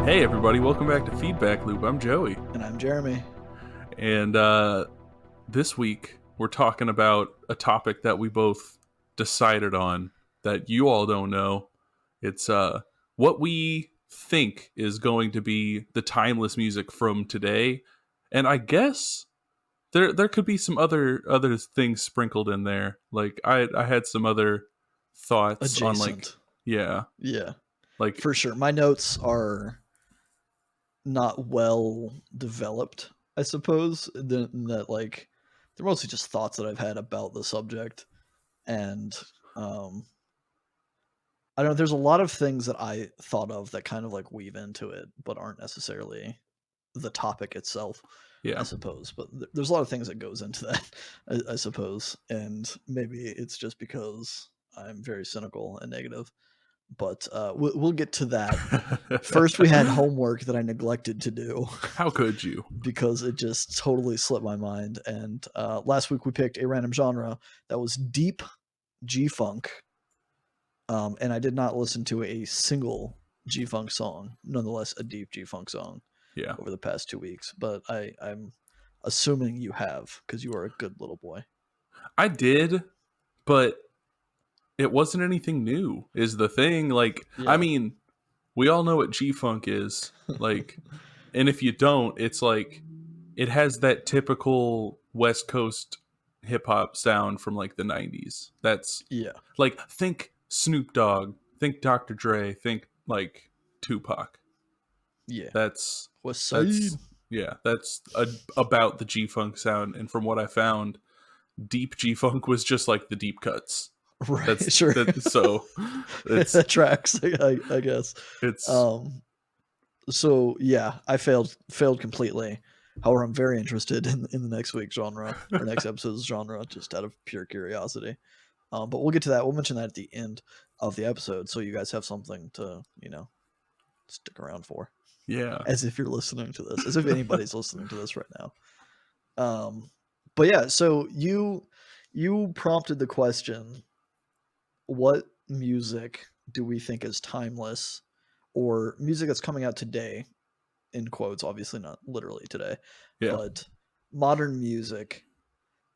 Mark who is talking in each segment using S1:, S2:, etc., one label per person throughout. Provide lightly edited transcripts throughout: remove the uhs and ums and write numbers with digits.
S1: Hey everybody, welcome back to FeedbackLoop. I'm Joey.
S2: And I'm Jeremy.
S1: And this week we're talking about a topic that we both decided on that you all don't know. It's what we think is going to be the timeless music from today. And I guess there could be some other things sprinkled in there. Like I had some other thoughts on
S2: Adjacent.
S1: Yeah. Like
S2: For sure. My notes are not well developed, I suppose. They're mostly just thoughts that I've had about the subject. And I don't know, there's a lot of things that I thought of that kind of like weave into it, but aren't necessarily the topic itself.
S1: Yeah.
S2: I suppose, but there's a lot of things that goes into that, I suppose, and maybe it's just because I'm very cynical and negative. But we'll get to that. First, we had homework that I neglected to do.
S1: How could you?
S2: Because it just totally slipped my mind. And last week we picked a random genre that was deep G-funk. And I did not listen to a single G-funk song, nonetheless a deep G-funk song over the past 2 weeks. But I'm assuming you have, because you are a good little boy.
S1: I did, but it wasn't anything new is the thing. I mean, we all know what G-funk is. And if you don't, it's like it has that typical West Coast hip hop sound from like the 90s. That's like, think Snoop Dogg, think Dr. Dre, think like Tupac. That's about the G-funk sound. And from what I found, deep G-funk was just like the deep cuts.
S2: Right, sure.
S1: So
S2: that tracks, I guess.
S1: It's
S2: so yeah, I failed completely. However, I'm very interested in the next week's genre or next episode's genre, just out of pure curiosity. But we'll get to that. We'll mention that at the end of the episode, so you guys have something to stick around for.
S1: Yeah,
S2: as if you're listening to this, as if anybody's listening to this right now. But yeah, so you prompted the question, what music do we think is timeless, or music that's coming out today, in quotes, obviously not literally today, but modern music.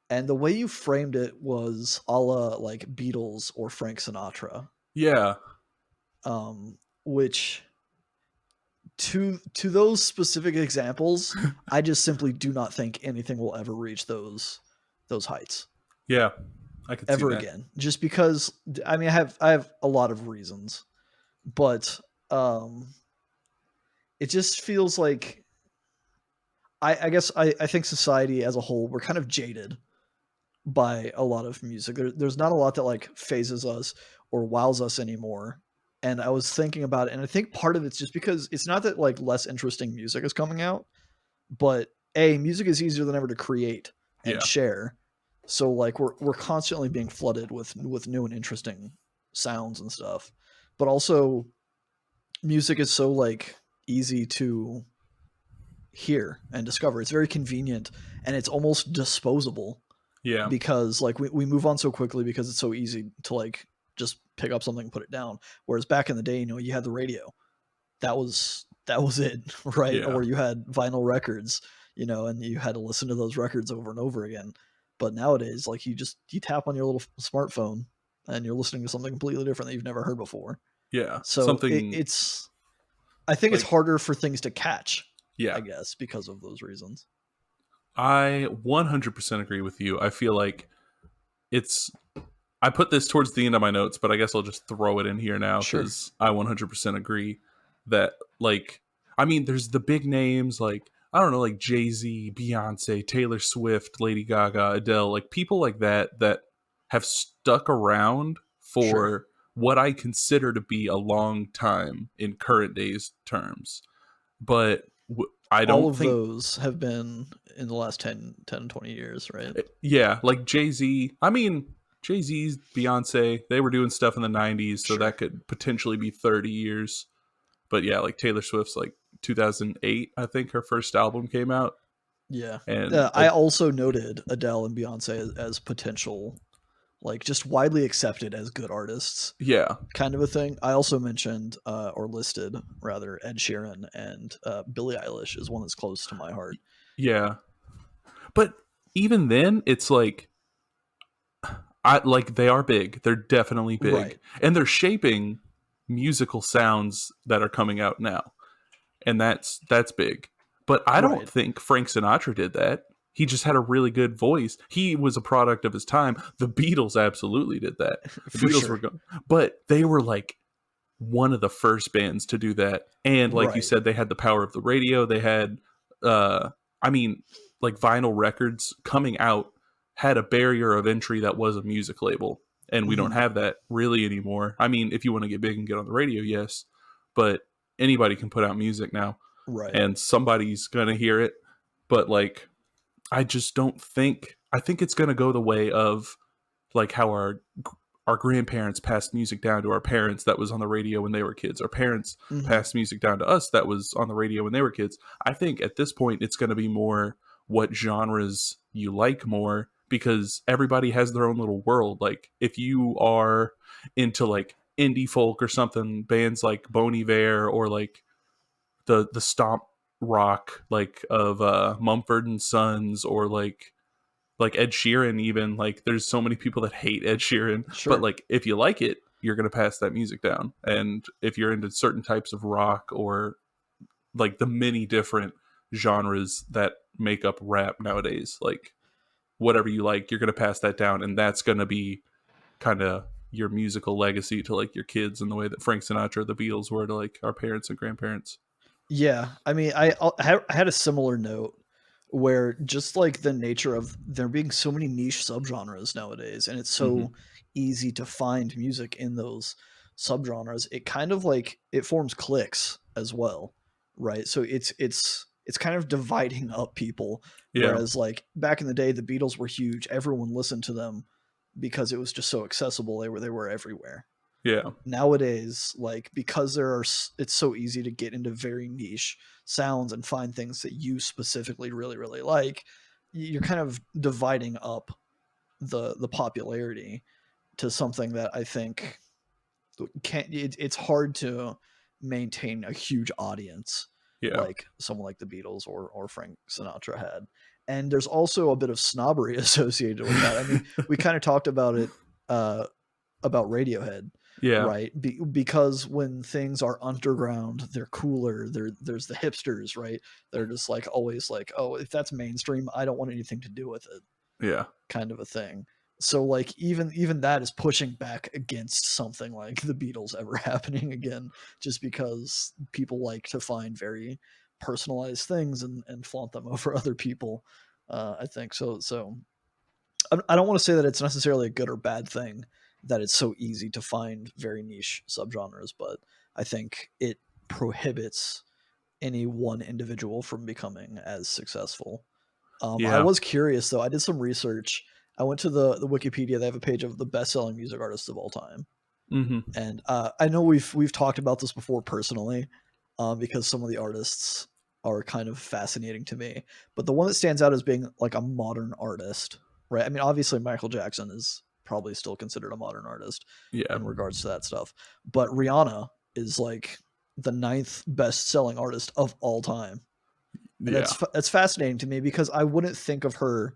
S2: And the way you framed it was a la like Beatles or Frank Sinatra. Which to those specific examples, I just simply do not think anything will ever reach those heights.
S1: Yeah, I could
S2: ever
S1: see that.
S2: again. Just because, I mean, I have a lot of reasons, but it just feels like I guess I think society as a whole, we're kind of jaded by a lot of music. There's not a lot that like phases us or wows us anymore. And I was thinking about it, and I think part of it's just because it's not that like less interesting music is coming out, but music is easier than ever to create and share. So like we're constantly being flooded with new and interesting sounds and stuff. But also music is so like easy to hear and discover. It's very convenient, and it's almost disposable.
S1: Yeah.
S2: Because like we move on so quickly because it's so easy to like just pick up something and put it down. Whereas back in the day, you had the radio. That was it, right?
S1: Yeah.
S2: Or you had vinyl records, and you had to listen to those records over and over again. But nowadays, like you tap on your little smartphone and you're listening to something completely different that you've never heard before.
S1: Yeah.
S2: So I think it's harder for things to catch.
S1: Yeah.
S2: I guess because of those reasons.
S1: I 100% agree with you. I feel like I put this towards the end of my notes, but I guess I'll just throw it in here now because I 100% agree that, like, I mean, there's the big names like, I don't know, like Jay-Z, Beyonce, Taylor Swift, Lady Gaga, Adele, like people like that have stuck around for what I consider to be a long time in current days terms. But I don't think
S2: those have been in the last 10, 20 years, right?
S1: Yeah, like Jay-Z. I mean, Jay-Z, Beyonce, they were doing stuff in the 90s, so that could potentially be 30 years. But yeah, like Taylor Swift's like 2008, I think her first album came out.
S2: Yeah.
S1: And
S2: I also noted Adele and Beyonce as potential like just widely accepted as good artists,
S1: Yeah.
S2: kind of a thing. I also mentioned or listed rather Ed Sheeran, and Billie Eilish is one that's close to my heart.
S1: Yeah. But even then, it's like they are big. They're definitely big.
S2: Right.
S1: And they're shaping musical sounds that are coming out now. And that's big. But I don't
S2: Right.
S1: think Frank Sinatra did that. He just had a really good voice. He was a product of his time. The Beatles absolutely did that. The
S2: For
S1: Beatles were
S2: sure.
S1: going, but they were like one of the first bands to do that. And like you
S2: Right.
S1: said, they had the power of the radio. They had, I mean, like vinyl records coming out had a barrier of entry that was a music label. And we don't
S2: Mhm.
S1: have that really anymore. I mean, if you want to get big and get on the radio, yes. But anybody can put out music now
S2: Right.
S1: and somebody's going to hear it. But like, I just don't think, I think it's going to go the way of like how our grandparents passed music down to our parents that was on the radio when they were kids. Our parents
S2: Mhm.
S1: passed music down to us that was on the radio when they were kids. I think at this point it's going to be more what genres you like more because everybody has their own little world. Like if you are into like indie folk or something, bands like Bon Iver or like the stomp rock like of Mumford and Sons or like Ed Sheeran even like there's so many people that hate Ed Sheeran but
S2: Sure.
S1: like if you like it you're going to pass that music down and if you're into certain types of rock or like the many different genres that make up rap nowadays like whatever you like you're going to pass that down and that's going to be kind of your musical legacy to like your kids in the way that Frank Sinatra the Beatles were to like our parents and grandparents.
S2: Yeah, I mean, I had a similar note where just like the nature of there being so many niche subgenres nowadays, and it's
S1: Mm-hmm.
S2: so easy to find music in those subgenres, it kind of like it forms cliques as well, right? So it's kind of dividing up people.
S1: Yeah.
S2: Whereas like back in the day, the Beatles were huge; everyone listened to them because it was just so accessible. They were everywhere.
S1: Yeah.
S2: Nowadays, like because it's so easy to get into very niche sounds and find things that you specifically really really like, you're kind of dividing up the popularity to something that I think it's hard to maintain a huge audience
S1: Yeah.
S2: like someone like the Beatles or Frank Sinatra had. And there's also a bit of snobbery associated with that. I mean, we kind of talked about it uh, about Radiohead,
S1: Yeah.
S2: right? Because when things are underground, they're cooler. There's the hipsters, right? They're just like always like, oh, if that's mainstream, I don't want anything to do with it,
S1: Yeah.
S2: kind of a thing. So like even that is pushing back against something like the Beatles ever happening again, just because people like to find very personalized things and flaunt them over other people. I think so. So I don't want to say that it's necessarily a good or bad thing that it's so easy to find very niche subgenres, but I think it prohibits any one individual from becoming as successful. I
S1: Yeah.
S2: was curious though. I did some research. I went to the Wikipedia. They have a page of the best-selling music artists of all time,
S1: Mm-hmm.
S2: and I know we've talked about this before personally, because some of the artists are kind of fascinating to me. But the one that stands out as being like a modern artist, right? I mean, obviously Michael Jackson is probably still considered a modern artist
S1: Yeah.
S2: in regards to that stuff, but Rihanna is like the ninth best-selling artist of all time, and
S1: Yeah.
S2: that's fascinating to me because I wouldn't think of her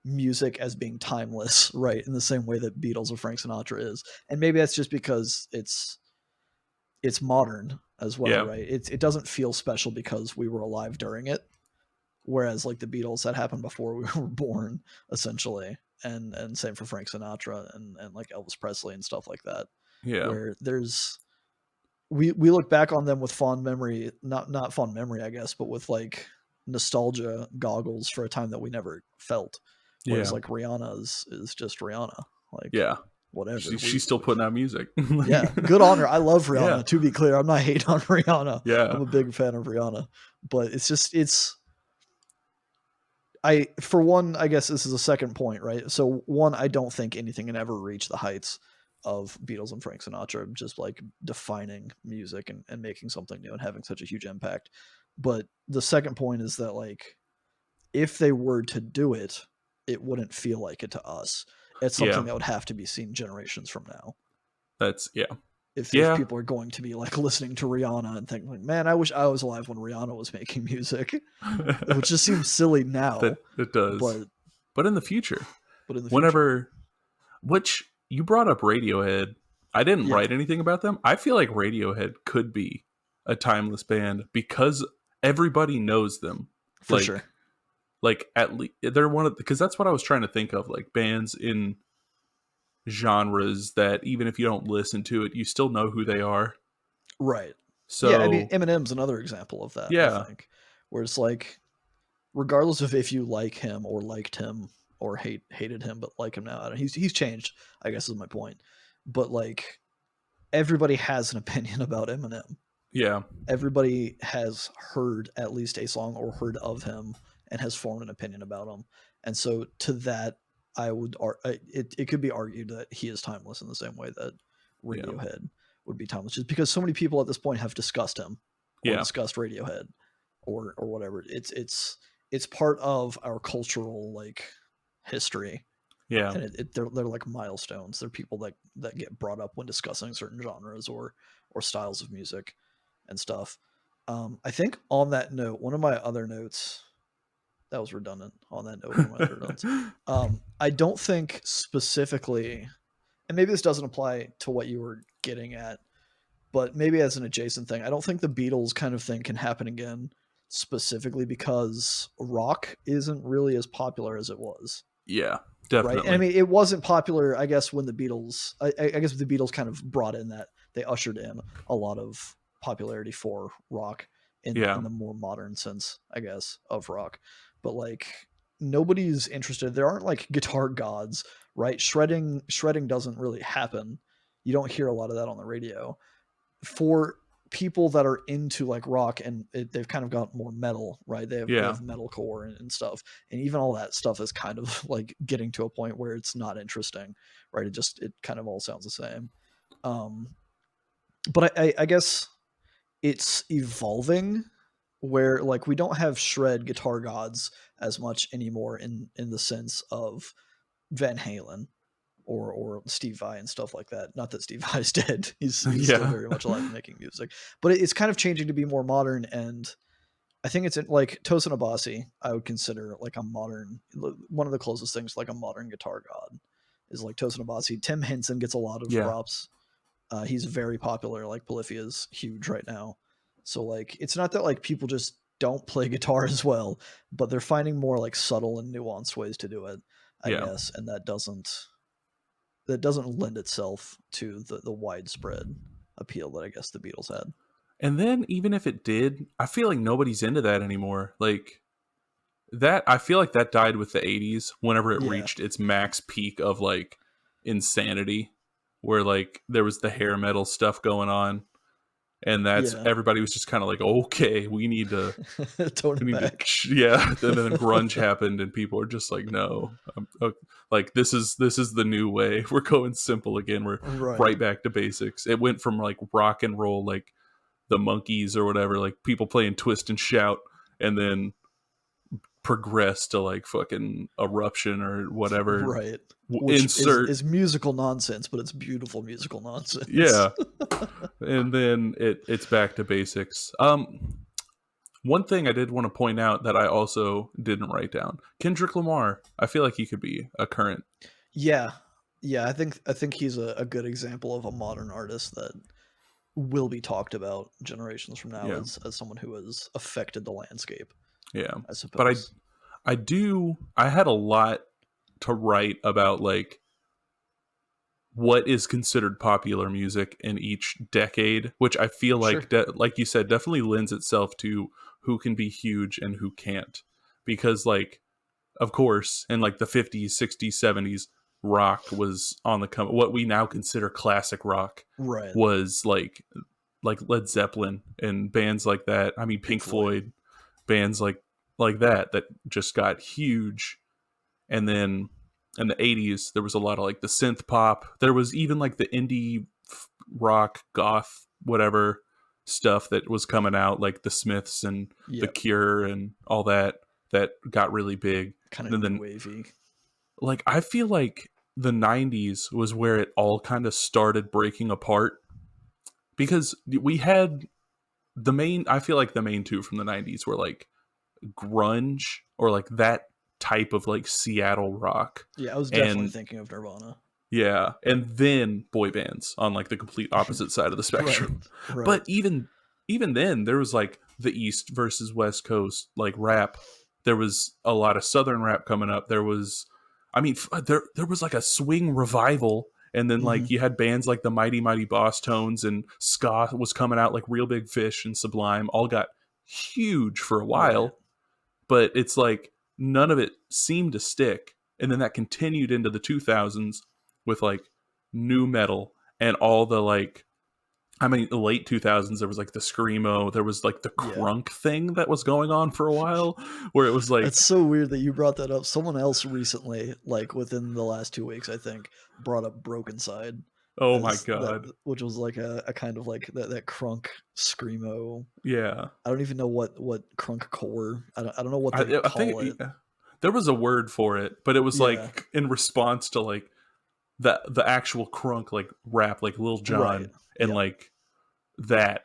S2: music as being timeless, right? In the same way that Beatles or Frank Sinatra is, and maybe that's just because it's modern as well,
S1: Yeah.
S2: right? It doesn't feel special because we were alive during it, whereas like the Beatles, that happened before we were born, essentially, and same for Frank Sinatra and like Elvis Presley and stuff like that,
S1: Yeah.
S2: where there's we look back on them with fond memory, not fond memory, I guess, but with like nostalgia goggles for a time that we never felt. Whereas
S1: Yeah.
S2: like Rihanna is just Rihanna, like
S1: Yeah.
S2: whatever.
S1: She's still putting out music.
S2: Yeah, good on her. I love
S1: Yeah.
S2: Rihanna. To be clear, I'm not hating on Rihanna.
S1: Yeah.
S2: I'm a big fan of Rihanna, but it's I for one, I guess this is a second point, right? So one, I don't think anything can ever reach the heights of Beatles and Frank Sinatra, just like defining music and making something new and having such a huge impact. But the second point is that like if they were to do it, it wouldn't feel like it to us. It's something that would have to be seen generations from now.
S1: That's
S2: If
S1: yeah.
S2: people are going to be like listening to Rihanna and thinking, like, man, I wish I was alive when Rihanna was making music, which just seems silly now.
S1: That it does, but in the future, which you brought up Radiohead. I didn't write anything about them. I feel like Radiohead could be a timeless band because everybody knows them.
S2: For sure.
S1: Like at least they're one of, because that's what I was trying to think of, like bands in genres that even if you don't listen to it, you still know who they are.
S2: Right.
S1: So
S2: yeah, I mean, Eminem's another example of that. I think, where it's like, regardless of if you like him or liked him or hated him, but like him now, I don't, he's changed, I guess is my point. But like, everybody has an opinion about Eminem.
S1: Yeah.
S2: Everybody has heard at least a song or heard of him and has formed an opinion about him. And so to that, I would it could be argued that he is timeless in the same way that Radiohead would be timeless, just because so many people at this point have discussed him or discussed Radiohead or whatever. It's part of our cultural like history.
S1: Yeah.
S2: And they're like milestones. They're people that get brought up when discussing certain genres or styles of music and stuff. I think on that note, one of my other notes, that was redundant. On that note, one of my other notes, I don't think specifically, and maybe this doesn't apply to what you were getting at, but maybe as an adjacent thing, I don't think the Beatles kind of thing can happen again, specifically because rock isn't really as popular as it was.
S1: Yeah, definitely.
S2: Right. And I mean, it wasn't popular, I guess, when the Beatles, I guess the Beatles kind of brought in that, they ushered in a lot of popularity for rock in the more modern sense, I guess, of rock. But like, nobody's interested. There aren't like guitar gods, right? Shredding doesn't really happen. You don't hear a lot of that on the radio. For people that are into like rock, and they've kind of got more metal, right? They have metalcore and stuff, and even all that stuff is kind of like getting to a point where it's not interesting, right? It kind of all sounds the same. But I guess it's evolving, where like we don't have shred guitar gods as much anymore in the sense of Van Halen or Steve Vai and stuff like that. Not that Steve Vai is dead. He's still very much alive and making music, but it's kind of changing to be more modern. And I think it's like Tosin Abasi, I would consider like a modern, one of the closest things like a modern guitar god is like Tosin Abasi. Tim Henson gets a lot of props. He's very popular. Like Polyphia is huge right now. So like, it's not that like people just don't play guitar as well, but they're finding more like subtle and nuanced ways to do it, I guess. And that doesn't lend itself to the widespread appeal that I guess the Beatles had.
S1: And then even if it did, I feel like nobody's into that anymore. Like that, I feel like that died with the 80s whenever it reached its max peak of like insanity, where like there was the hair metal stuff going on. And that's everybody was just kind of like, okay, we need to
S2: tone it back.
S1: And then grunge happened, and people are just like, no, like this is the new way. We're going simple again. We're right back to basics. It went from like rock and roll, like the Monkees or whatever, like people playing Twist and Shout, and then progressed to like fucking Eruption or whatever.
S2: Right. Which is musical nonsense, but it's beautiful musical nonsense.
S1: Yeah. And then it's back to basics. One thing I did want to point out that I also didn't write down: Kendrick Lamar. I feel like he could be a current.
S2: Yeah. I think he's a good example of a modern artist that will be talked about generations from now as someone who has affected the landscape.
S1: Yeah,
S2: I suppose.
S1: But I had a lot to write about like what is considered popular music in each decade, which I feel like, like you said, definitely lends itself to who can be huge and who can't. Because like, of course, in like the 50s, 60s, 70s, rock was on the come. What we now consider classic rock was like Led Zeppelin and bands like that. I mean, Pink Floyd, bands like that just got huge. And then in the 80s, there was a lot of like the synth pop. There was even like the indie rock, goth, whatever stuff that was coming out, like the Smiths and the Cure and all that got really big.
S2: Kind of wavy.
S1: Like, I feel like the 90s was where it all kind of started breaking apart, because we had I feel like the main two from the 90s were like grunge, or like that type of like Seattle rock.
S2: Yeah, I was definitely
S1: And
S2: thinking of Nirvana.
S1: yeah, and then boy bands on like the complete opposite side of the
S2: Right,
S1: spectrum.
S2: right.
S1: But even then, there was like the East versus West Coast like rap. There was a lot of Southern rap coming up. There was, I mean, there was like a swing revival, and then
S2: Mhm.
S1: like you had bands like the Mighty Mighty Boss Tones, and ska was coming out, like Real Big Fish and Sublime, all got huge for a
S2: Right.
S1: while. But it's like none of it seemed to stick, and then that continued into the 2000s with like new metal and all the like, I mean, the late 2000s, there was like the screamo, there was like the
S2: Yeah.
S1: crunk thing that was going on for a while, where it was
S2: It's
S1: like,
S2: so weird that you brought that up. Someone else recently, like within the last 2 weeks, I think, brought up Broken Side
S1: oh my
S2: as that,
S1: god,
S2: which was like a kind of like that crunk screamo.
S1: yeah.
S2: I don't even know what crunk core. I don't know what they
S1: I
S2: call
S1: think
S2: it.
S1: there was a word for it, but it was
S2: Yeah.
S1: like in response to like the actual crunk like rap, like Lil
S2: Right.
S1: Jon, and
S2: Yeah.
S1: like that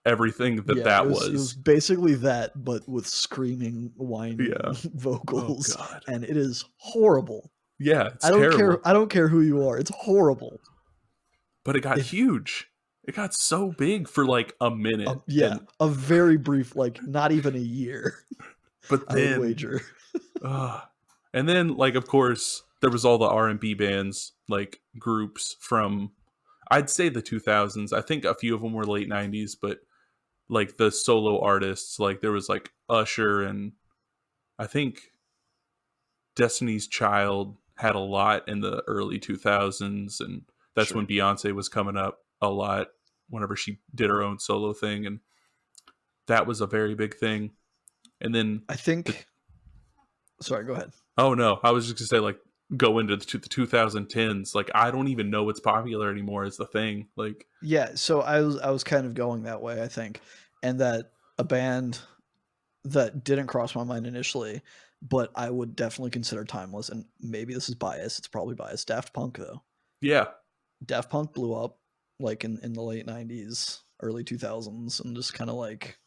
S1: everything that
S2: Yeah.
S1: that
S2: It was
S1: was.
S2: basically that, but with screaming, whining
S1: Yeah. Oh
S2: vocals,
S1: god.
S2: and it is horrible.
S1: Yeah, it's terrible.
S2: I don't care who you are. It's horrible.
S1: But it got
S2: If
S1: huge. It got so big for like a minute,
S2: yeah,
S1: and
S2: a very brief, like not even a year,
S1: but
S2: I would
S1: then,
S2: wager.
S1: uh, and then like of course there was all the R&B bands, like groups from, I'd say the 2000s. I think a few of them were late 90s, but like the solo artists, like there was like Usher, and I think Destiny's Child had a lot in the early 2000s, and that's when
S2: Sure.
S1: Beyonce was coming up a lot whenever she did her own solo thing, and that was a very big thing. And then
S2: I
S1: the
S2: think. Sorry, go ahead.
S1: oh no, I was just gonna say like go into the 2010s. Like I don't even know what's popular anymore is the thing. Like
S2: Yeah, so I was kind of going that way, I think, and that a band that didn't cross my mind initially, but I would definitely consider timeless, and maybe this is bias. It's probably biased. Daft Punk though.
S1: yeah,
S2: Daft Punk blew up like in the late '90s, early 2000s, and just kind of like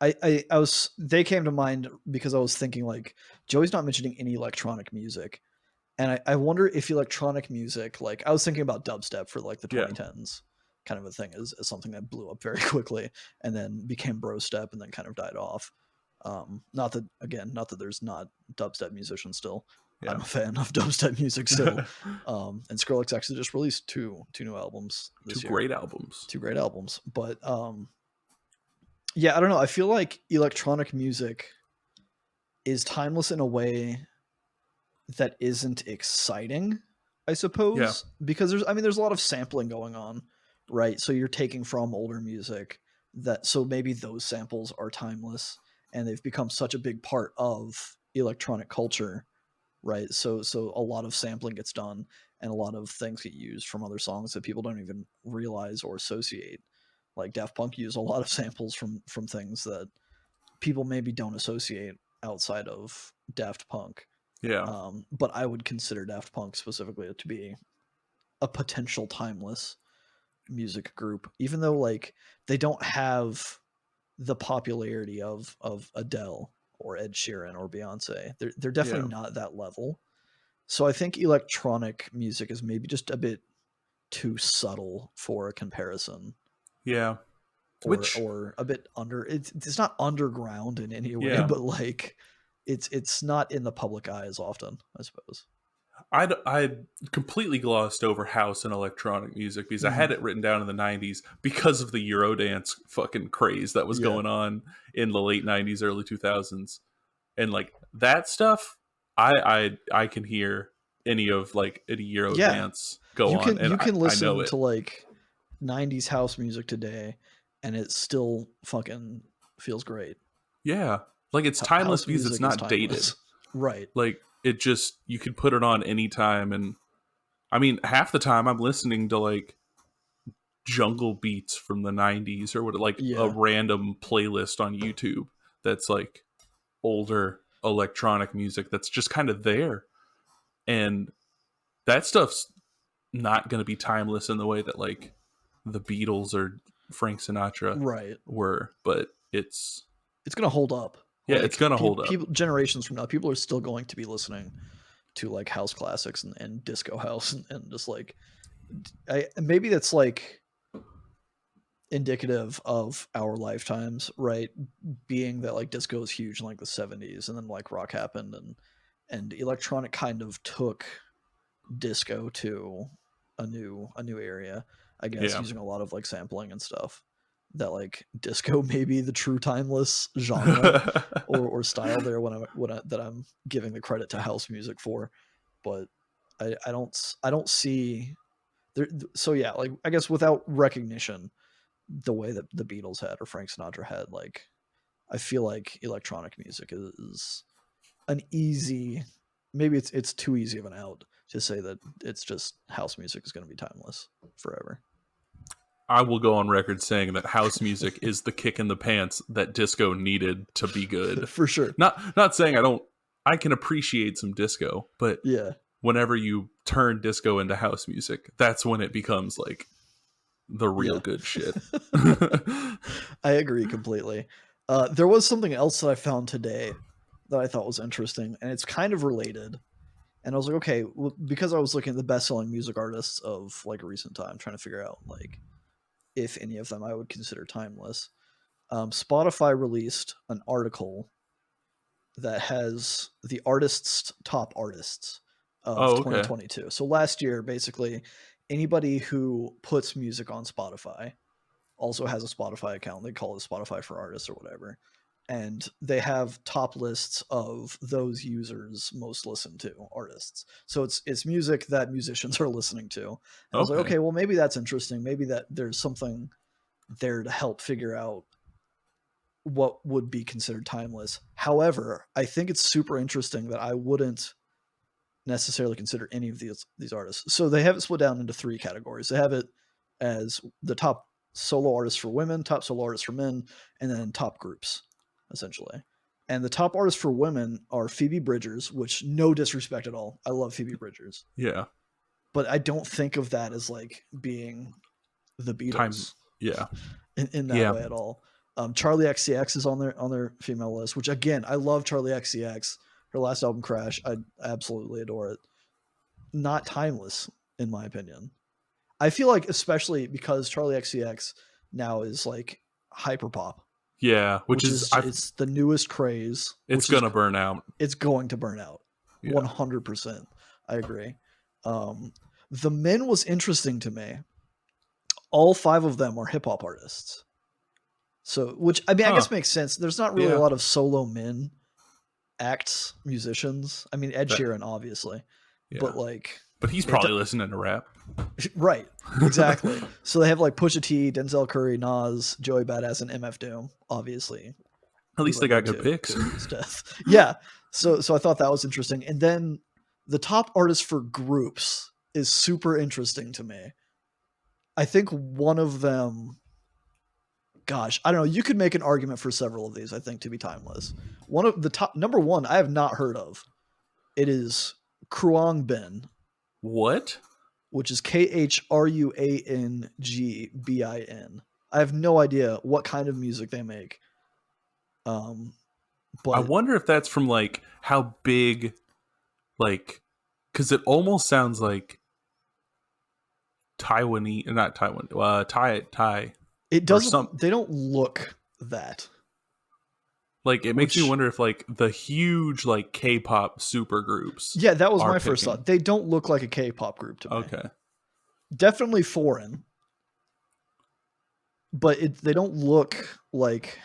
S2: I was they came to mind because I was thinking like Joey's not mentioning any electronic music. And I wonder if electronic music, like I was thinking about dubstep for like the
S1: yeah,
S2: 2010s kind of a thing is something that blew up very quickly and then became bro step and then kind of died off. Not that again, not that there's not dubstep musicians still. I'm
S1: yeah.
S2: a fan of dubstep music still. And Skrillex actually just released two new albums
S1: Two
S2: this year.
S1: great albums.
S2: Two great albums. But yeah, I don't know. I feel like electronic music is timeless in a way that isn't exciting, I
S1: Yeah,
S2: suppose, because there's a lot of sampling going on, right? So you're taking from older music that so maybe those samples are timeless and they've become such a big part of electronic culture, right? So a lot of sampling gets done and a lot of things get used from other songs that people don't even realize or associate. Like Daft Punk use a lot of samples from things that people maybe don't associate outside of Daft Punk.
S1: yeah,
S2: But I would consider Daft Punk specifically to be a potential timeless music group, even though like they don't have the popularity of Adele or Ed Sheeran or Beyonce. They're
S1: yeah,
S2: definitely not that level. So I think electronic music is maybe just a bit too subtle for a comparison,
S1: yeah. Which
S2: or a bit under. It's not underground in any way,
S1: yeah,
S2: but like it's not in the public eye as often, I suppose.
S1: I completely glossed over house and electronic music because I
S2: Hmm.
S1: had it written down in the 90s because of the Eurodance fucking craze that was
S2: Yeah.
S1: going on in the late 90s, early 2000s. And like that stuff, I can hear any of like any
S2: Yeah,
S1: Eurodance go on, and
S2: you can
S1: I know
S2: listen
S1: it.
S2: to like 90s house music today and it still fucking feels great.
S1: Yeah. Like it's timeless
S2: House
S1: because it's
S2: music is
S1: not dated.
S2: timeless. Right.
S1: Like it just, you can put it on anytime. And I mean, half the time I'm listening to like jungle beats from the 90s, or what, like a
S2: Yeah.
S1: random playlist on YouTube that's like older electronic music that's just kind of there. And that stuff's not going to be timeless in the way that like the Beatles or Frank Sinatra
S2: Right.
S1: were, but it's
S2: going to hold up.
S1: Yeah, it's going to hold up.
S2: People, generations from now, people are still going to be listening to like house classics and disco house and just like, maybe that's like indicative of our lifetimes, right? Being that like disco is huge in like the 70s, and then like rock happened, and electronic kind of took disco to a new area, I guess, using a lot of like sampling and stuff. That like disco may be the true timeless genre or style there that I'm giving the credit to house music for, but I don't see there. So yeah, like I guess without recognition, the way that the Beatles had or Frank Sinatra had, like I feel like electronic music is an easy, maybe it's too easy of an out to say that it's just house music is going to be timeless forever.
S1: I will go on record saying that house music is the kick in the pants that disco needed to be good.
S2: For sure.
S1: Not saying I can appreciate some disco, but
S2: yeah,
S1: whenever you turn disco into house music, that's when it becomes like the real good shit.
S2: I agree completely. There was something else that I found today that I thought was interesting, and it's kind of related. And I was like, okay, well, because I was looking at the best-selling music artists of like recent time, trying to figure out like if any of them I would consider timeless. Spotify released an article that has the top artists of 2022. So last year, basically, anybody who puts music on Spotify also has a Spotify account. They call it Spotify for Artists or whatever. And they have top lists of those users' most listened to artists. So it's music that musicians are listening to. And I was like, okay, well, maybe that's interesting. Maybe that there's something there to help figure out what would be considered timeless. However, I think it's super interesting that I wouldn't necessarily consider any of these artists. So they have it split down into 3 categories. They have it as the top solo artists for women, top solo artists for men, and then top groups, essentially. And the top artists for women are Phoebe Bridgers, which no disrespect at all. I love Phoebe Bridgers.
S1: Yeah.
S2: But I don't think of that as like being the Beatles. In that way at all. Charlie XCX is on their female list, which again, I love Charlie XCX. Her last album, Crash, I absolutely adore it. Not timeless, in my opinion. I feel like, especially because Charlie XCX now is like hyper pop.
S1: Yeah, which is
S2: it's the newest craze.
S1: It's gonna burn out.
S2: It's going to burn out. 100%. I agree. The men was interesting to me. All 5 of them are hip hop artists. So, which I mean, I guess makes sense. There's not really a lot of solo men acts, musicians. I mean, Ed Sheeran, obviously, but
S1: he's probably listening to rap,
S2: right? Exactly. So they have like Pusha T, Denzel Curry, Nas, Joey Badass, and MF Doom. Obviously,
S1: at least they got good picks.
S2: Yeah. So I thought that was interesting. And then the top artist for groups is super interesting to me. I think one of them. Gosh, I don't know. You could make an argument for several of these, I think, to be timeless. One of the top, number one, I have not heard of. It is Kruang Bin.
S1: What?
S2: Which is KHRUANGBIN. I have no idea what kind of music they make. But
S1: I wonder if that's from like how big, like, because it almost sounds like Taiwanese, not Taiwan, Thai.
S2: It doesn't. They don't look that.
S1: Like it makes me wonder if like the huge like K-pop super groups.
S2: Yeah, that was my first thought. They don't look like a K-pop group to me.
S1: Okay.
S2: Definitely foreign, but they don't look like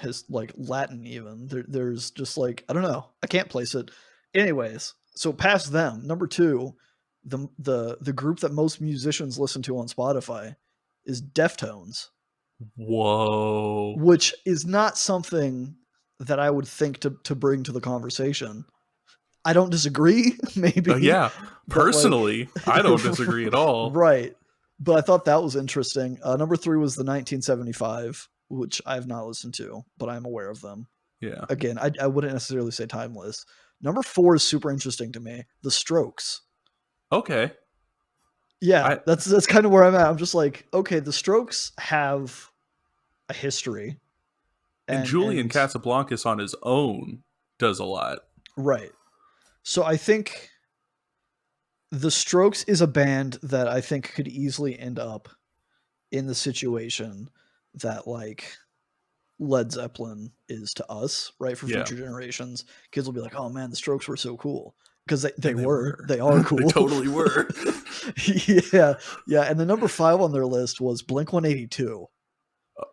S2: Latin even. There's just like I don't know. I can't place it. Anyways, so past them, number 2, the group that most musicians listen to on Spotify is Deftones.
S1: Whoa.
S2: Which is not something that I would think to bring to the conversation. I don't disagree, maybe.
S1: Yeah. Personally, like, I don't disagree at all.
S2: Right. But I thought that was interesting. Number 3 was the 1975, which I have not listened to, but I'm aware of them.
S1: Yeah.
S2: Again, I wouldn't necessarily say timeless. Number 4 is super interesting to me. The Strokes.
S1: Okay.
S2: Yeah,
S1: I
S2: that's kind of where I'm at. I'm just like, okay, the Strokes have a history,
S1: and Julian
S2: and
S1: Casablancas on his own does a lot.
S2: right. So I think the Strokes is a band that I think could easily end up in the situation that like Led Zeppelin is to us, right? For
S1: Yeah,
S2: future generations, kids will be like, "Oh man, the Strokes were so cool," because
S1: and they were.
S2: they are
S1: They
S2: cool.
S1: totally were.
S2: Yeah, yeah. And the number 5 on their list was Blink 182,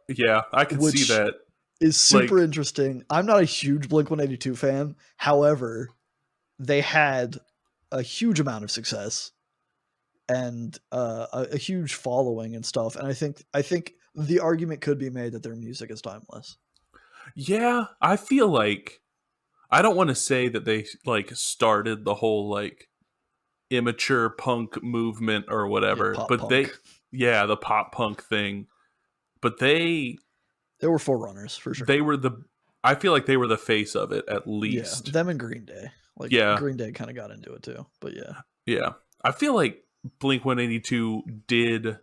S1: Yeah, I could see
S2: which
S1: that.
S2: is super
S1: Like,
S2: interesting. I'm not a huge Blink 182 fan. However, they had a huge amount of success and a huge following and stuff. And I think the argument could be made that their music is timeless.
S1: yeah, I feel like I don't want to say that they like started the whole like immature punk movement or
S2: Yeah,
S1: whatever,
S2: pop
S1: but
S2: punk.
S1: yeah, the pop punk thing. But
S2: They were forerunners for sure.
S1: they were the I feel like they were the face of it at
S2: Yeah,
S1: least.
S2: them and Green Day. Like
S1: Yeah,
S2: Green Day kind of got into it too. But yeah,
S1: yeah. I feel like Blink 182 did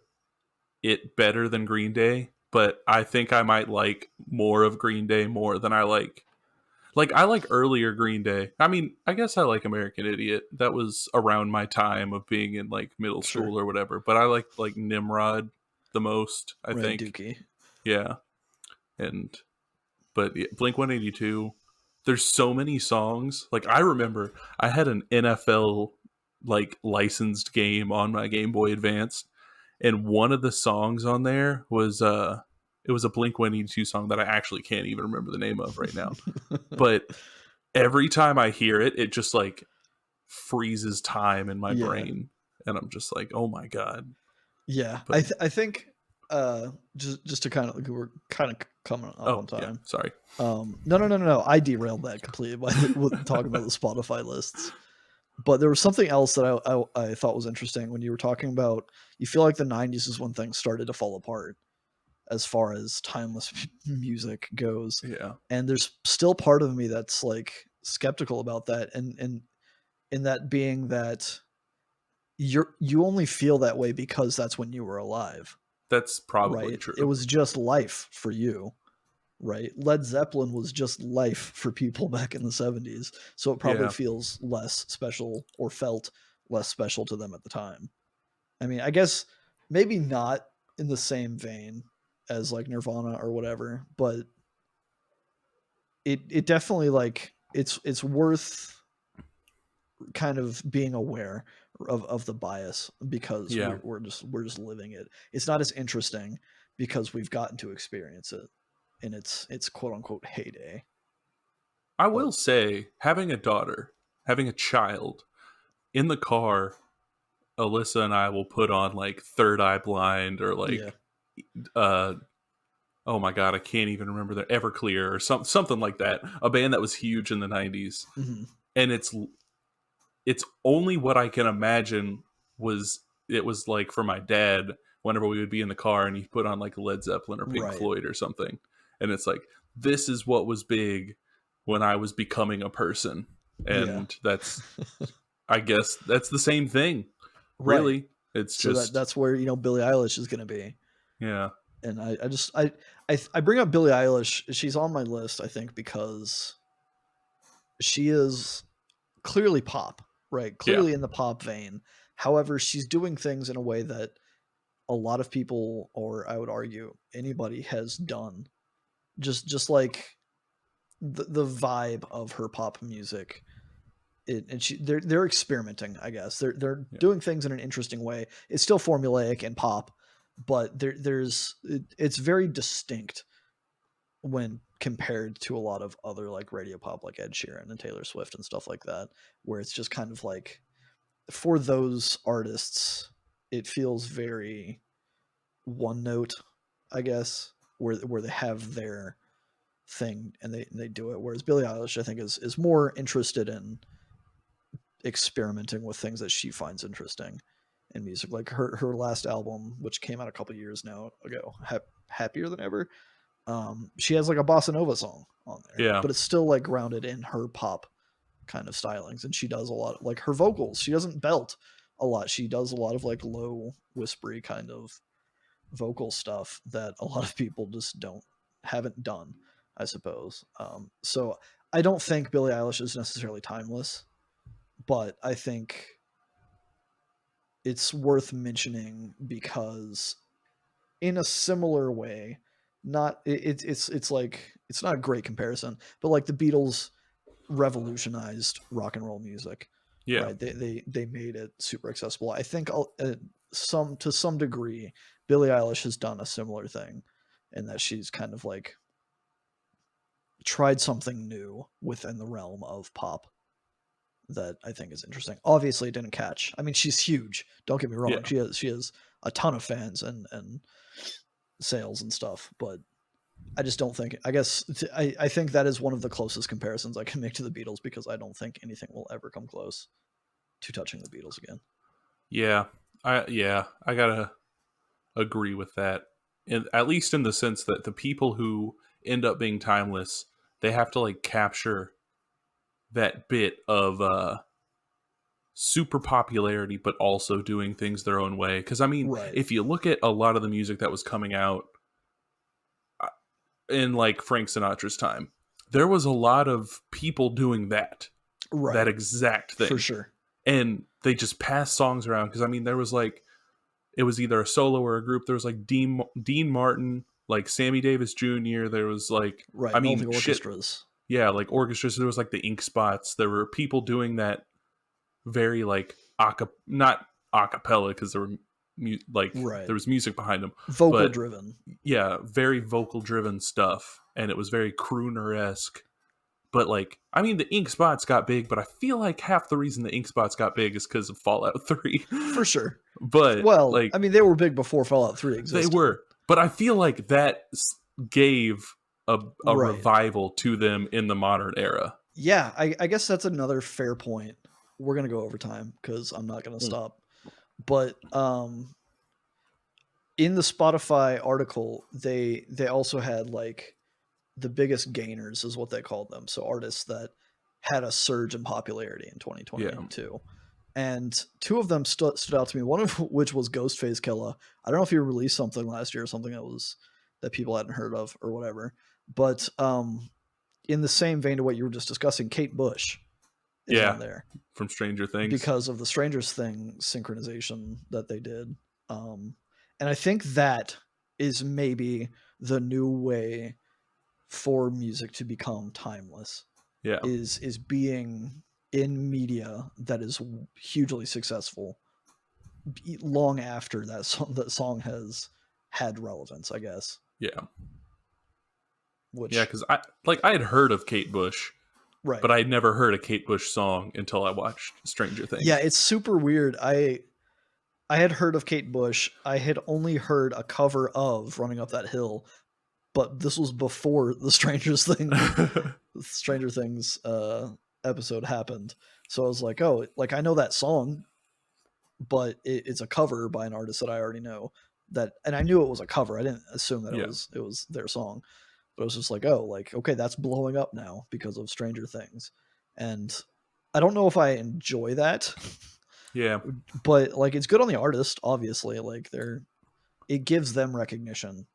S1: it better than Green Day, but I think I might like more of Green Day more than I like I like earlier Green Day. I mean, I guess I like American Idiot. That was around my time of being in like middle
S2: sure.
S1: school or whatever, but I like Nimrod the most, I
S2: Right,
S1: think.
S2: Dookie.
S1: Yeah. And but yeah, Blink 182, there's so many songs. Like I remember I had an NFL like licensed game on my Game Boy Advance, and one of the songs on there was it was a Blink 182 song that I actually can't even remember the name of right now. But every time I hear it, it just like freezes time in my
S2: Yeah,
S1: brain, and I'm just like, "Oh my god."
S2: yeah.
S1: But
S2: I think just to kind of we're kind of coming up
S1: oh,
S2: on
S1: yeah,
S2: time.
S1: sorry.
S2: No. I derailed that completely by talking about the Spotify lists. But there was something else that I thought was interesting when you were talking about. You feel like the '90s is when things started to fall apart as far as timeless music goes,
S1: Yeah.
S2: and there's still part of me that's like skeptical about that, and in that being that you only feel that way because that's when you were alive,
S1: That's probably
S2: right? It
S1: true.
S2: was just life for you, right? Led Zeppelin was just life for people back in the '70s, so it probably
S1: Yeah.
S2: feels less special or felt less special to them at the time. I mean, I guess maybe not in the same vein as like Nirvana or whatever, but it definitely like it's worth kind of being aware of the bias because
S1: Yeah.
S2: we're just living it. It's not as interesting because we've gotten to experience it in its quote unquote heyday.
S1: I
S2: But
S1: will say, having a daughter, having a child in the car, Alyssa and I will put on like Third Eye Blind or
S2: yeah,
S1: like uh oh my god, I can't even remember the Everclear or something like that. A band that was huge in the 90s.
S2: hmm
S1: And it's only what I can imagine was it was like for my dad whenever we would be in the car and he put on like Led Zeppelin or Pink
S2: right,
S1: Floyd or something. And it's like this is what was big when I was becoming a person.
S2: yeah,
S1: And that's I guess that's the same thing.
S2: right.
S1: Really. It's
S2: So
S1: just
S2: that's where Billie Eilish is going to be.
S1: yeah.
S2: And I just I bring up Billie Eilish. She's on my list, I think, because she is clearly pop, right?
S1: Yeah.
S2: Clearly in the pop vein. However, she's doing things in a way that a lot of people, or I would argue anybody, has done. Just like the vibe of her pop music. And they're experimenting, I guess. They're
S1: Yeah.
S2: doing things in an interesting way. It's still formulaic and pop, but it's very distinct when compared to a lot of other like radio pop like Ed Sheeran and Taylor Swift and stuff like that, where it's just kind of like for those artists, it feels very one note, I guess, where they have their thing and they do it. Whereas Billie Eilish, I think, is more interested in experimenting with things that she finds interesting in music. Like her last album, which came out a couple years now ago, Happier Than Ever. She has like a bossa nova song on there,
S1: Yeah.
S2: but it's still like grounded in her pop kind of stylings, and she does a lot like her vocals. She doesn't belt a lot. She does a lot of like low, whispery kind of vocal stuff that a lot of people just haven't done, I suppose. So I don't think Billie Eilish is necessarily timeless, but I think it's worth mentioning because in a similar way, it's like it's not a great comparison, but like the Beatles revolutionized rock and roll music,
S1: Yeah.
S2: right? They made it super accessible. I think to some degree, Billie Eilish has done a similar thing, in that she's kind of like tried something new within the realm of pop that I think is interesting. Obviously, it didn't catch. I mean, she's huge. Don't get me wrong.
S1: Yeah.
S2: She has a ton of fans and sales and stuff, but I just don't think. I think that is one of the closest comparisons I can make to the Beatles, because I don't think anything will ever come close to touching the Beatles again.
S1: Yeah. I gotta agree with that. At least in the sense that the people who end up being timeless, they have to like capture that bit of super popularity, but also doing things their own way. Because I mean,
S2: Right.
S1: if you look at a lot of the music that was coming out in like Frank Sinatra's time, there was a lot of people doing that
S2: Right.
S1: exact thing
S2: For sure.
S1: and they just passed songs around. Because I mean, there was like, it was either a solo or a group. There was like Dean Martin, like Sammy Davis Jr. There was like,
S2: Right.
S1: I
S2: And all the
S1: mean, shit,
S2: orchestras.
S1: yeah, like orchestras. There was like the Ink Spots. There were people doing that very like not acapella, because there were
S2: Right.
S1: there was music behind them,
S2: Vocal
S1: but
S2: driven.
S1: yeah, very vocal driven stuff, and it was very crooner esque. But like, I mean, the Ink Spots got big, but I feel like half the reason the Ink Spots got big is because of Fallout 3.
S2: For sure.
S1: But
S2: Well,
S1: like,
S2: I mean, they were big before Fallout 3
S1: they
S2: existed.
S1: were, but I feel like that gave a
S2: Right.
S1: revival to them in the modern era.
S2: Yeah, I guess that's another fair point. We're gonna go over time because I'm not gonna
S1: Mm.
S2: stop. But in the Spotify article, they also had like the biggest gainers is what they called them. So artists that had a surge in popularity in 2022. And two of them stood out to me. One of which was Ghostface Killah. I don't know if he released something last year or something that people hadn't heard of or whatever. But in the same vein to what you were just discussing, Kate Bush is on there
S1: from Stranger Things
S2: because of the Stranger Things synchronization that they did. And I think that is maybe the new way for music to become timeless.
S1: Yeah.
S2: Is being in media that is hugely successful long after that song has had relevance, I guess.
S1: Yeah.
S2: Which,
S1: yeah, because I had heard of Kate Bush,
S2: right,
S1: but I had never heard a Kate Bush song until I watched Stranger Things.
S2: Yeah, it's super weird. I had heard of Kate Bush. I had only heard a cover of Running Up That Hill, but this was before the Stranger Things episode happened. So I was like, oh, like I know that song, but it's a cover by an artist that I already know. And I knew it was a cover. I didn't assume that it was their song, but it was just like, oh, like okay, that's blowing up now because of Stranger Things, and I don't know if I enjoy that.
S1: Yeah,
S2: but like it's good on the artist, obviously. Like it gives them recognition.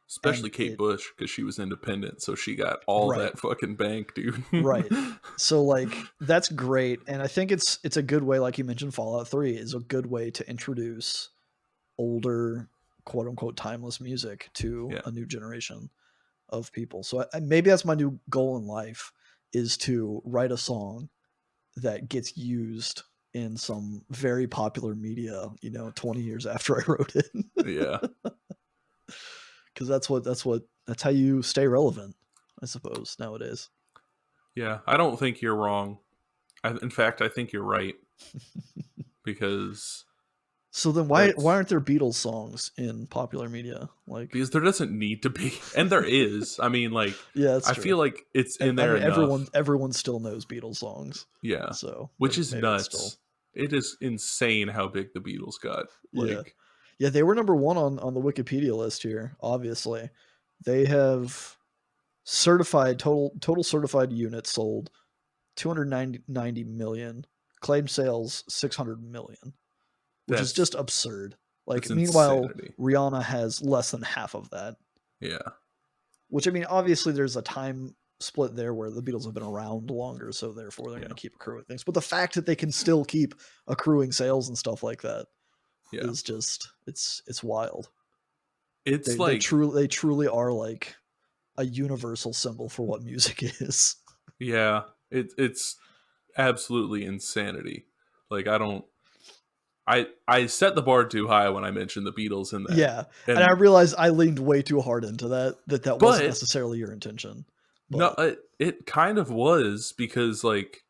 S1: especially Kate Bush, because she was independent, so she got all that fucking bank, dude.
S2: Right. So like that's great, and I think it's a good way, like you mentioned, Fallout 3 is a good way to introduce older, quote unquote, timeless music to a new generation of people. So maybe that's my new goal in life, is to write a song that gets used in some very popular media, 20 years after I wrote it.
S1: Yeah.
S2: Because that's how you stay relevant, I suppose, nowadays.
S1: Yeah, I don't think you're wrong. In fact, I think you're right. Because
S2: so then why aren't there Beatles songs in popular media? Like,
S1: because there doesn't need to be, and there is. I mean, like,
S2: yeah, that's
S1: I
S2: true.
S1: feel like it's in there enough.
S2: Everyone still knows Beatles songs.
S1: Yeah,
S2: so
S1: which is nuts. It is insane how big the Beatles got. Like,
S2: yeah, they were number one on the Wikipedia list here. Obviously, they have certified total certified units sold 290 million, claimed sales 600 million. which is just absurd. Like,
S1: that's
S2: meanwhile,
S1: insanity.
S2: Rihanna has less than half of that.
S1: Yeah.
S2: Which, I mean, obviously there's a time split there where the Beatles have been around longer, so therefore they're going to keep accruing things. But the fact that they can still keep accruing sales and stuff like that is just, it's wild.
S1: It's
S2: they truly are like a universal symbol for what music is.
S1: Yeah, it's absolutely insanity. Like, I set the bar too high when I mentioned the Beatles in that.
S2: Yeah, and I realized I leaned way too hard into that wasn't necessarily your intention. But.
S1: No, it kind of was, because like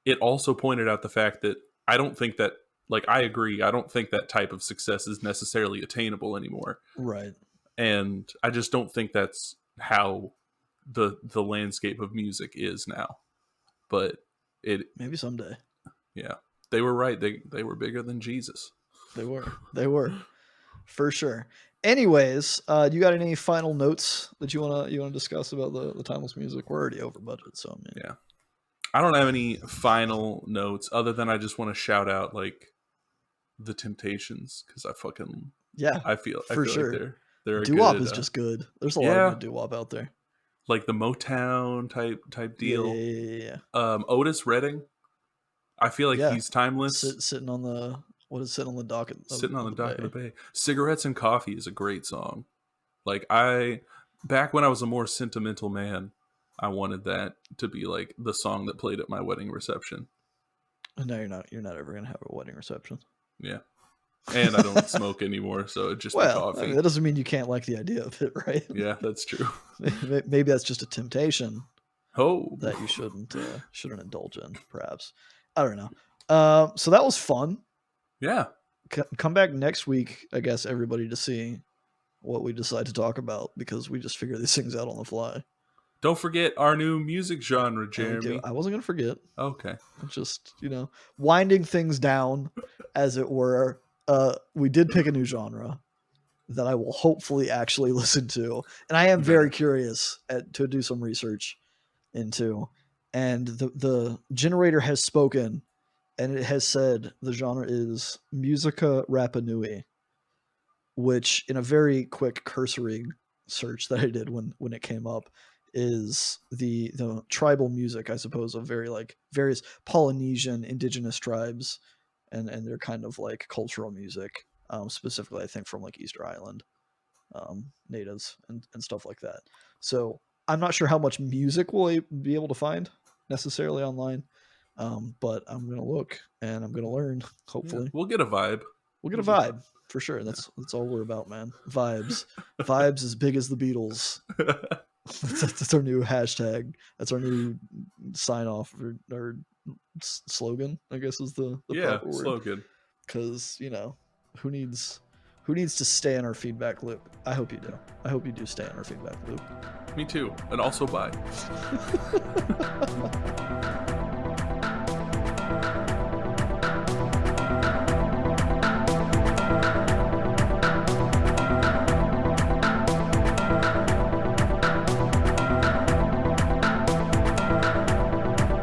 S1: it also pointed out the fact that I don't think that, like, I agree, I don't think that type of success is necessarily attainable anymore.
S2: Right.
S1: And I just don't think that's how the landscape of music is now. But
S2: maybe someday.
S1: Yeah. They were right. They were bigger than Jesus.
S2: They were. For sure. Anyways, do you got any final notes that you wanna discuss about the timeless music? We're already over budget, so I mean.
S1: Yeah. I don't have any final notes other than I just want to shout out like the Temptations, because I feel
S2: sure.
S1: like they're
S2: doo-wop
S1: good,
S2: is just good. There's a lot of good doo-wop out there.
S1: Like the Motown type deal.
S2: Yeah.
S1: Otis Redding, I feel like he's timeless.
S2: Sitting on the dock of
S1: the bay. Cigarettes and Coffee is a great song. Like, back when I was a more sentimental man, I wanted that to be like the song that played at my wedding reception.
S2: No, you're not ever gonna have a wedding reception.
S1: Yeah. And I don't smoke anymore, so it'd just be coffee.
S2: I mean, that doesn't mean you can't like the idea of it, right?
S1: Yeah, that's true.
S2: Maybe that's just a temptation.
S1: That
S2: you shouldn't indulge in, perhaps. I don't know. So that was fun.
S1: Yeah.
S2: Come back next week, I guess, everybody, to see what we decide to talk about, because we just figure these things out on the fly.
S1: Don't forget our new music genre, Jeremy.
S2: I wasn't going to forget.
S1: Okay.
S2: Just, winding things down, as it were. We did pick a new genre that I will hopefully actually listen to. And I am very curious to do some research into. And the generator has spoken, and it has said the genre is Musica Rapa Nui, which, in a very quick cursory search that I did when it came up, is the tribal music, I suppose, of various Polynesian indigenous tribes and their kind of like cultural music, specifically I think from like Easter Island natives and stuff like that. So I'm not sure how much music we'll be able to find necessarily online, but I'm gonna look and I'm gonna learn. Hopefully,
S1: we'll get a vibe.
S2: We'll get a vibe for sure. That's all we're about, man. Vibes as big as the Beatles. That's our new hashtag. That's our new sign off or slogan, I guess, is the proper word.
S1: Slogan.
S2: Because who needs to stay in our feedback loop? I hope you do. I hope you do stay in our feedback loop.
S1: Me too. And also bye.